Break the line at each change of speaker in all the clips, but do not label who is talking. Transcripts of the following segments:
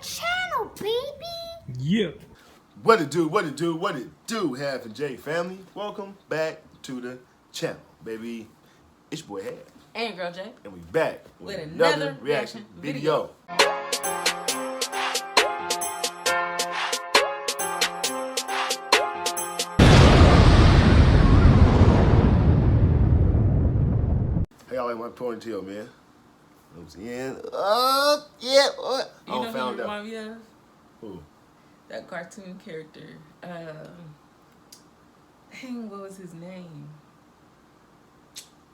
channel, baby.
Yeah.
What it do, Half and J family. Welcome back to the channel, baby. It's your boy Half.
And Girl J.
And we back
with another reaction video.
Hey, I like my ponytail, man. I'm saying, yeah. What?
You know who you remind me of?
Who?
That cartoon character. Dang, what was his name?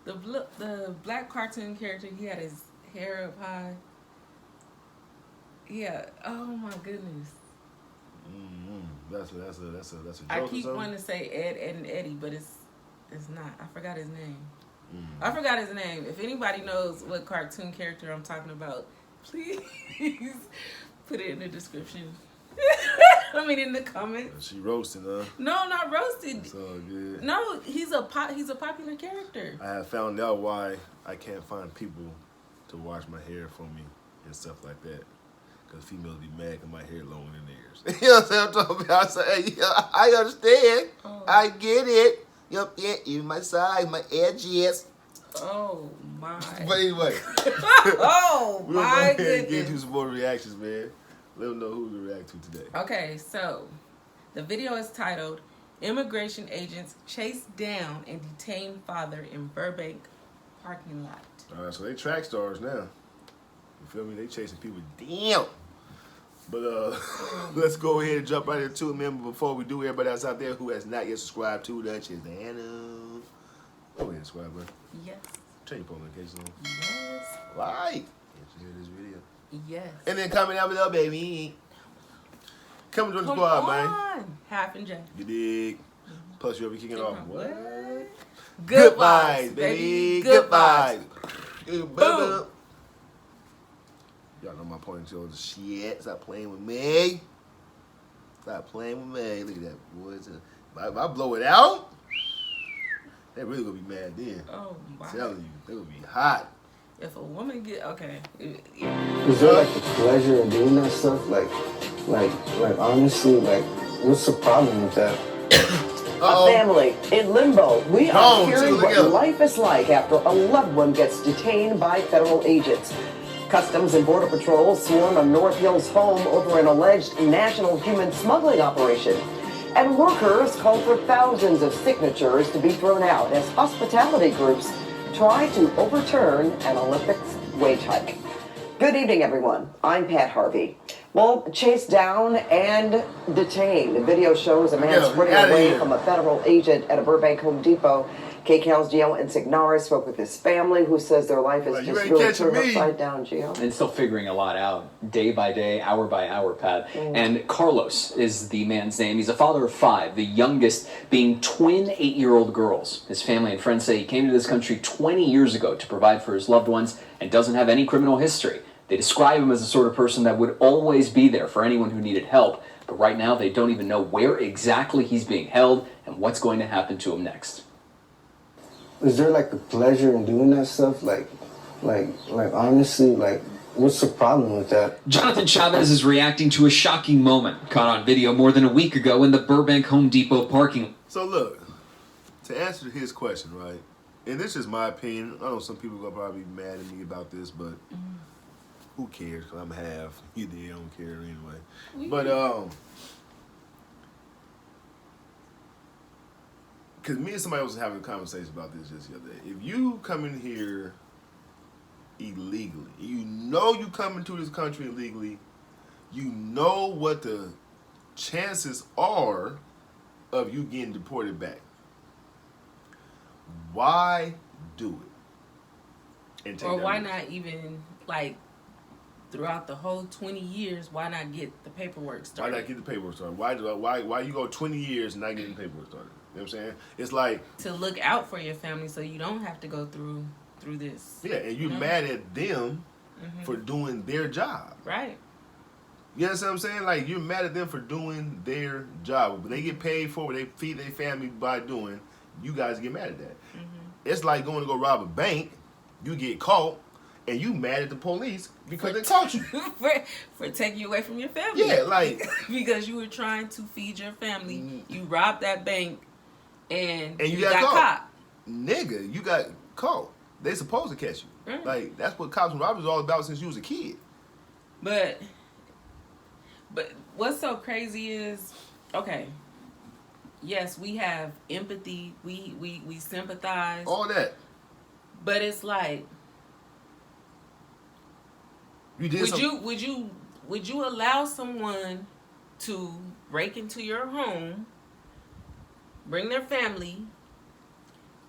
The black cartoon character. He had his hair up high. Yeah. Oh my goodness.
That's a joke.
I keep wanting to say Ed and Eddie, but it's not. I forgot his name. I forgot his name. If anybody knows what cartoon character I'm talking about, please put it in the description. I mean, in the comments.
She roasting, huh?
No, not roasted.
It's all good.
No, he's a popular character.
I have found out why I can't find people to wash my hair for me and stuff like that. Because females be mad because my hair longer than theirs. You know what I'm talking about? I say, yeah, I understand.
Oh.
I get it. Yep, yeah, even my size, my edges.
Oh, my.
But anyway.
Oh,
we'll
my
go ahead
goodness.
and get into some more reactions, man. Let them know who to react to today.
Okay, so the video is titled, Immigration Agents Chase Down and Detain Father in Burbank Parking Lot.
All right, so they track stars now. You feel me? They chasing people down. But let's go ahead and jump right into it, man. But before we do, everybody else out there who has not yet subscribed to the channel, go ahead and subscribe, bro.
Yes.
Turn your phone notifications on.
Yes.
Like. And share this video.
Yes.
And then comment down below, baby. Come and join the squad, man.
Half and J.
You dig? Plus, you'll be kicking off. What?
Good vibes, baby. Good vibes.
Boom. Y'all know my ponytail is shit. Stop playing with me. Stop playing with me. Look at that, boy. If I blow it out, they really gonna be mad then.
Oh, my.
I'm telling you, they gonna be hot.
If a woman get, okay.
Is there like the pleasure in doing that stuff? Like honestly, like, what's the problem with that?
A family in limbo. We are hearing what life is like after a loved one gets detained by federal agents. Customs and Border Patrol swarm on North Hill's home over an alleged national human smuggling operation. And workers call for thousands of signatures to be thrown out as hospitality groups try to overturn an Olympics wage hike. Good evening, everyone. I'm Pat Harvey. Well, chased down and detained. The video shows a man sprinting away from a federal agent at a Burbank Home Depot. KCAL's Gio Insignari spoke with his family, who says their life is just really turned upside down, Gio.
And still figuring a lot out, day by day, hour by hour, Pat. And Carlos is the man's name. He's a father of 5, the youngest being twin 8-year-old girls. His family and friends say he came to this country 20 years ago to provide for his loved ones and doesn't have any criminal history. They describe him as the sort of person that would always be there for anyone who needed help. But right now, they don't even know where exactly he's being held and what's going to happen to him next.
Is there like the pleasure in doing that stuff? Like honestly, like, what's the problem with that?
Jonathan Chavez is reacting to a shocking moment caught on video more than a week ago in the Burbank Home Depot parking lot.
So look, to answer his question, right, and this is my opinion. I know some people are gonna probably be mad at me about this, but who cares? Cause I'm half. You don't care anyway. But because me and somebody was having a conversation about this just the other day. If you come in here illegally, you know you come into this country illegally, you know what the chances are of you getting deported back. Why do it? And take
Or
that
why
risk?
not even, like, throughout the whole 20 years, why not get the paperwork started?
Why not get the paperwork started? Why you go 20 years and not getting the paperwork started? You know what I'm saying? It's like
to look out for your family so you don't have to go through this.
Yeah, and you're mad at them for doing their job.
Right.
You understand what I'm saying? Like, you're mad at them for doing their job. But they get paid for what they feed their family by doing. You guys get mad at that. It's like going to go rob a bank. You get caught. and you mad at the police because they caught you.
for taking you away from your family.
Yeah, like
because you were trying to feed your family. You robbed that bank and you got caught.
Nigga, you got caught. They supposed to catch you. Right. Like, that's what cops and robbers all about since you was a kid.
But what's so crazy is, okay, yes, we have empathy, we sympathize.
All that.
But it's like, would you allow someone to break into your home, bring their family,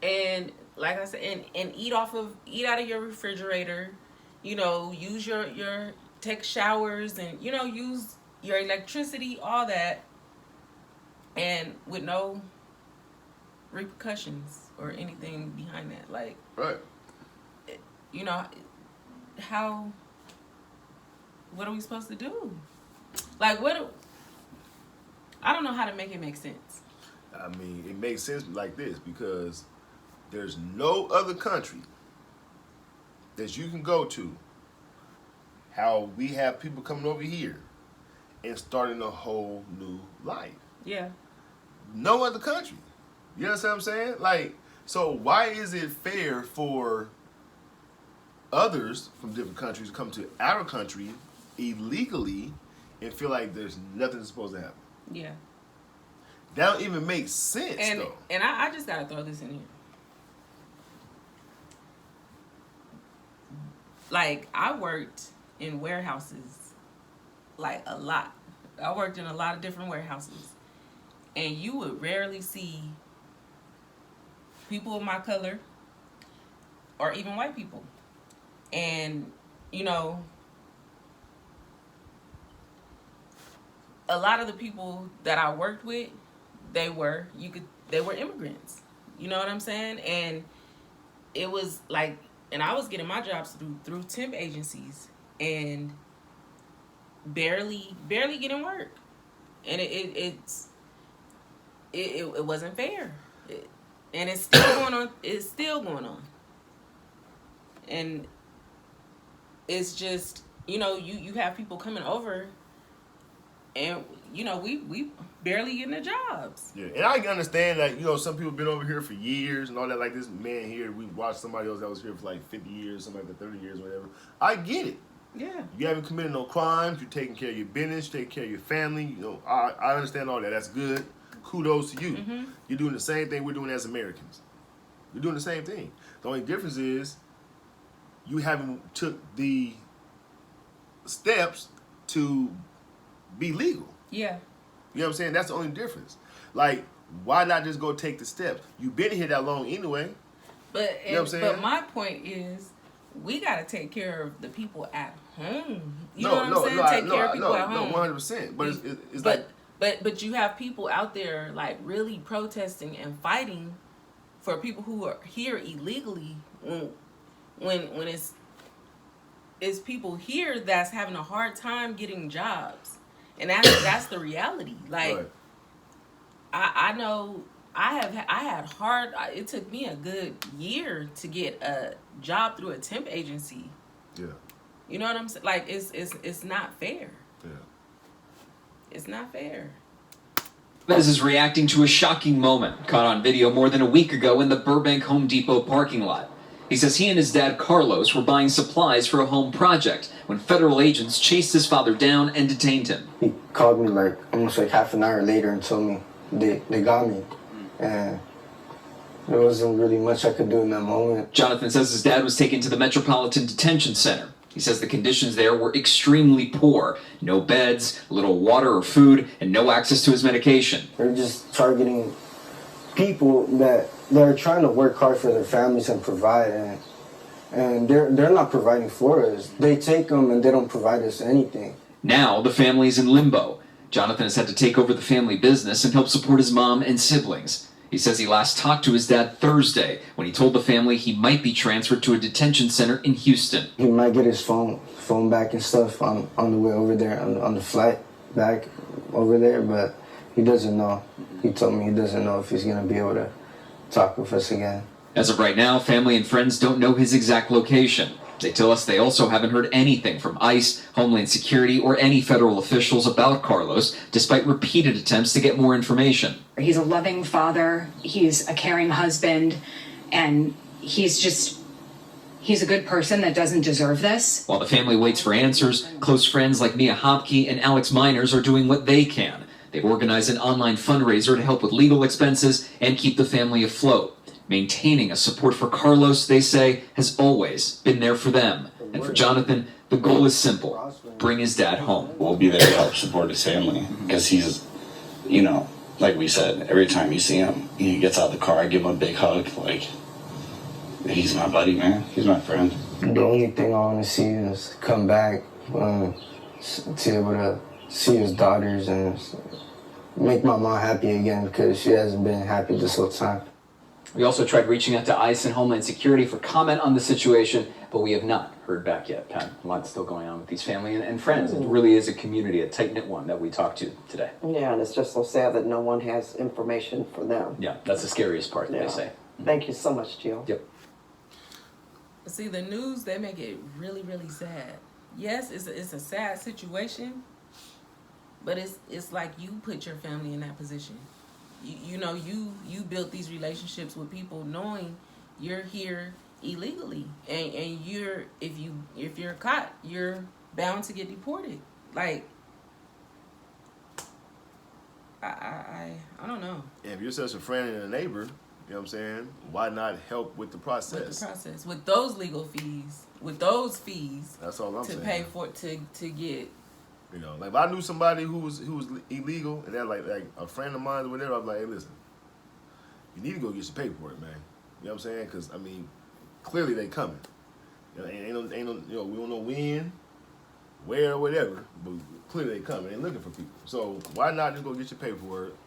and like I said, and eat out of your refrigerator, you know, use your take showers and, you know, use your electricity, all that, and with no repercussions or anything behind that? Like,
right.
You know, what are we supposed to do? Like, I don't know how to make it make sense.
I mean, it makes sense like this, because there's no other country that you can go to how we have people coming over here and starting a whole new life.
Yeah.
No other country. You understand what I'm saying? Like, so why is it fair for others from different countries to come to our country illegally and feel like there's nothing supposed to happen?
Yeah.
That don't even make sense, though.
And I just gotta throw this in here. Like, I worked in warehouses, like, a lot. I worked in a lot of different warehouses. And you would rarely see people of my color or even white people. And, you know, a lot of the people that I worked with, they were immigrants. You know what I'm saying? And it was like, and I was getting my jobs through temp agencies and barely getting work. And it wasn't fair. And it's still going on. It's still going on. And it's just, you know, you have people coming over and, you know, we barely getting the jobs.
Yeah, and I can understand that, you know, some people been over here for years and all that. Like this man here, we watched somebody else that was here for like 50 years, somebody for 30 years, whatever. I get it.
Yeah.
You haven't committed no crimes. You're taking care of your business. You're taking care of your family. You know, I understand all that. That's good. Kudos to you. Mm-hmm. You're doing the same thing we're doing as Americans. We're doing the same thing. The only difference is you haven't took the steps to be legal.
Yeah.
You know what I'm saying? That's the only difference. Like, why not just go take the steps? You've been here that long anyway.
But
you know what I'm saying?
But my point is, we got to take care of the people at home. You know what I'm saying? Take care of people at home.
No, 100%. But it's like...
But you have people out there, like, really protesting and fighting for people who are here illegally when it's people here that's having a hard time getting jobs. And that's the reality. Like, right. I know it took me a good year to get a job through a temp agency.
Yeah.
You know what I'm saying? Like, it's not fair.
Yeah.
It's not fair.
This is reacting to a shocking moment caught on video more than a week ago in the Burbank Home Depot parking lot. He says he and his dad, Carlos, were buying supplies for a home project when federal agents chased his father down and detained him.
He called me like almost like half an hour later and told me they got me. And there wasn't really much I could do in that moment.
Jonathan says his dad was taken to the Metropolitan Detention Center. He says the conditions there were extremely poor. No beds, little water or food, and no access to his medication.
They're just targeting people that are trying to work hard for their families and provide, and they're not providing for us. They take them and they don't provide us anything.
Now the family's in limbo. Jonathan has had to take over the family business and help support his mom and siblings. He says he last talked to his dad Thursday when he told the family he might be transferred to a detention center in Houston.
He might get his phone back and stuff on the way over there, on the flight back over there, but he doesn't know. He told me he doesn't know if he's going to be able to talk with us again.
As of right now, family and friends don't know his exact location. They tell us they also haven't heard anything from ICE, Homeland Security, or any federal officials about Carlos, despite repeated attempts to get more information.
He's a loving father, he's a caring husband, and he's a good person that doesn't deserve this.
While the family waits for answers, close friends like Mia Hopke and Alex Miners are doing what they can. They've organized an online fundraiser to help with legal expenses and keep the family afloat. Maintaining a support for Carlos, they say, has always been there for them. And for Jonathan, the goal is simple: bring his dad home.
We'll be there to help support his family because he's, you know, like we said, every time you see him, he gets out of the car, I give him a big hug. Like, he's my buddy, man. He's my friend.
The only thing I want to see is come back, to be able to see his daughters and make my mom happy again because she hasn't been happy this whole time.
We also tried reaching out to ICE and Homeland Security for comment on the situation, but we have not heard back yet, Pat. A lot still going on with these family and friends. It really is a community, a tight-knit one that we talked to today.
Yeah, and it's just so sad that no one has information for them.
Yeah, that's the scariest part, they say.
Thank you so much, Jill.
Yep.
See, the news, they make it really, really sad. Yes, it's a sad situation, but it's like you put your family in that position. You know, you built these relationships with people knowing you're here illegally, and if you're caught, you're bound to get deported. Like, I don't know.
If you're such a friend and a neighbor, you know what I'm saying, why not help with the process?
With the process, with those legal fees, with those fees.
That's all I'm saying.
To pay for to get.
You know, like if I knew somebody who was illegal and they're like a friend of mine or whatever, I'm like, hey, listen, you need to go get your paperwork, man. You know what I'm saying? Because I mean, clearly they coming. You know, ain't no, you know, we don't know when, where, or whatever, but clearly they coming. They looking for people. So why not just go get your paperwork?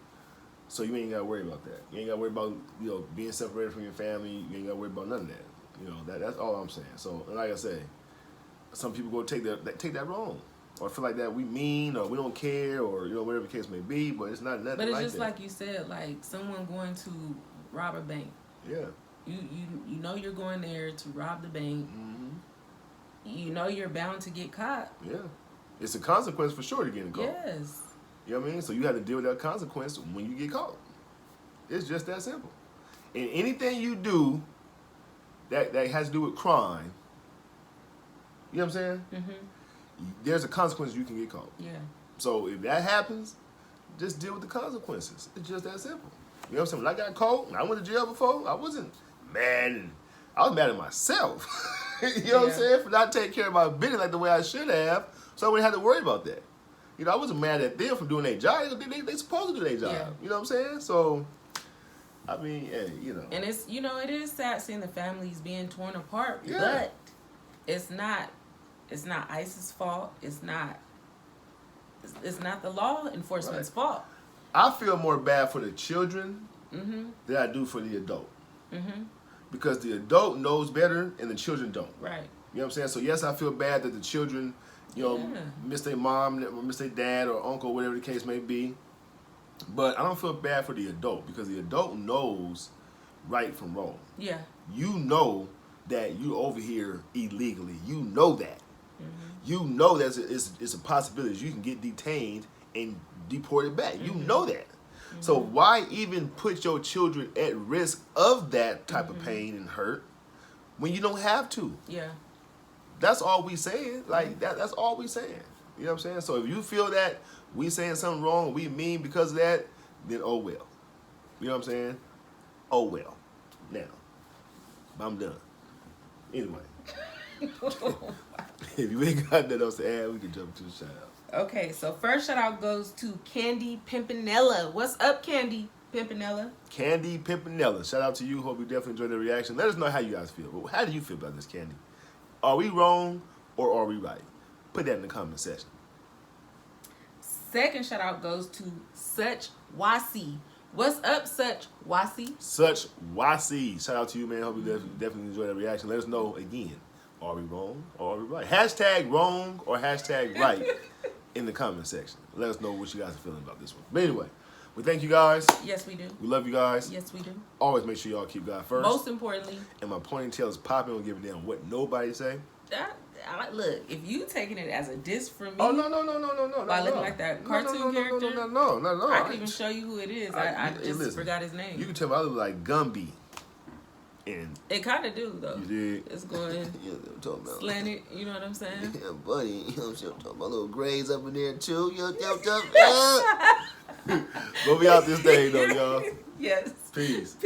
So you ain't gotta worry about that. You ain't gotta worry about, you know, being separated from your family. You ain't gotta worry about none of that. You know, that's all I'm saying. So like I say, some people go take that wrong. Or feel like that we mean, or we don't care, or you know, whatever the case may be, but it's not nothing like that.
But it's just like you said, like someone going to rob a bank.
Yeah.
You know you're going there to rob the bank.
Mm-hmm.
You know you're bound to get caught.
Yeah. It's a consequence for sure to getting caught.
Yes.
You know what I mean? So you have to deal with that consequence when you get caught. It's just that simple. And anything you do that has to do with crime, you know what I'm saying?
Mm-hmm.
There's a consequence you can get caught.
Yeah.
So if that happens, just deal with the consequences. It's just that simple. You know what I'm saying? When I got caught, and I went to jail before, I wasn't mad. I was mad at myself. You know what I'm saying? For not taking care of my business like the way I should have, so I wouldn't have to worry about that. You know, I wasn't mad at them for doing their job. They supposed to do their job.
Yeah.
You know what I'm saying? So, I mean, hey, you know.
And it's, you know, it is sad seeing the families being torn apart,
Yeah.
but it's not ICE's fault. It's not the law enforcement's fault.
I feel more bad for the children
Mm-hmm.
than I do for the adult.
Mm-hmm.
Because the adult knows better and the children don't.
Right.
You know what I'm saying? So yes, I feel bad that the children, you know, miss their mom, or miss their dad or uncle, whatever the case may be. But I don't feel bad for the adult because the adult knows right from wrong.
Yeah.
You know that you over here illegally. You know that.
Mm-hmm.
You know that it's a possibility you can get detained and deported back. You know that. So why even put your children at risk of that type of pain and hurt when you don't have to?
Yeah.
That's all we saying. Like that's all we saying. You know what I'm saying? So if you feel that we saying something wrong, we mean because of that, then oh well. You know what I'm saying? Oh well. Now, I'm done. Anyway. If you ain't got nothing else to add, we can jump to the shout out.
Okay, so first shout out goes to Candy Pimpinella. What's up, Candy Pimpinella?
Candy Pimpinella. Shout out to you. Hope you definitely enjoyed the reaction. Let us know how you guys feel. But how do you feel about this, Candy? Are we wrong or are we right? Put that in the comment section.
Second shout out goes to Such Wasi. What's up, Such Wasi?
Such Wasi. Shout out to you, man. Hope you definitely enjoyed that reaction. Let us know again. Are we wrong or are we right? Hashtag wrong or hashtag right in the comment section. Let us know what you guys are feeling about this one. But anyway, We thank you guys.
Yes, we do.
We love you guys.
Yes, we do.
Always make sure y'all keep God first.
Most importantly.
And my ponytail is popping. Don't give a damn what nobody say.
Look, if you taking it as a diss from me.
Oh, no.
By looking like that cartoon character.
No.
I can even show you who it is. I just forgot his name.
You can tell me I look like Gumby. And
it kind of do, though.
You did?
It's going slanted, you know what I'm saying?
Yeah, buddy. You know what I'm talking about? My little grays up in there, too. Yo. Go be out this day, though, y'all.
Yes.
Peace.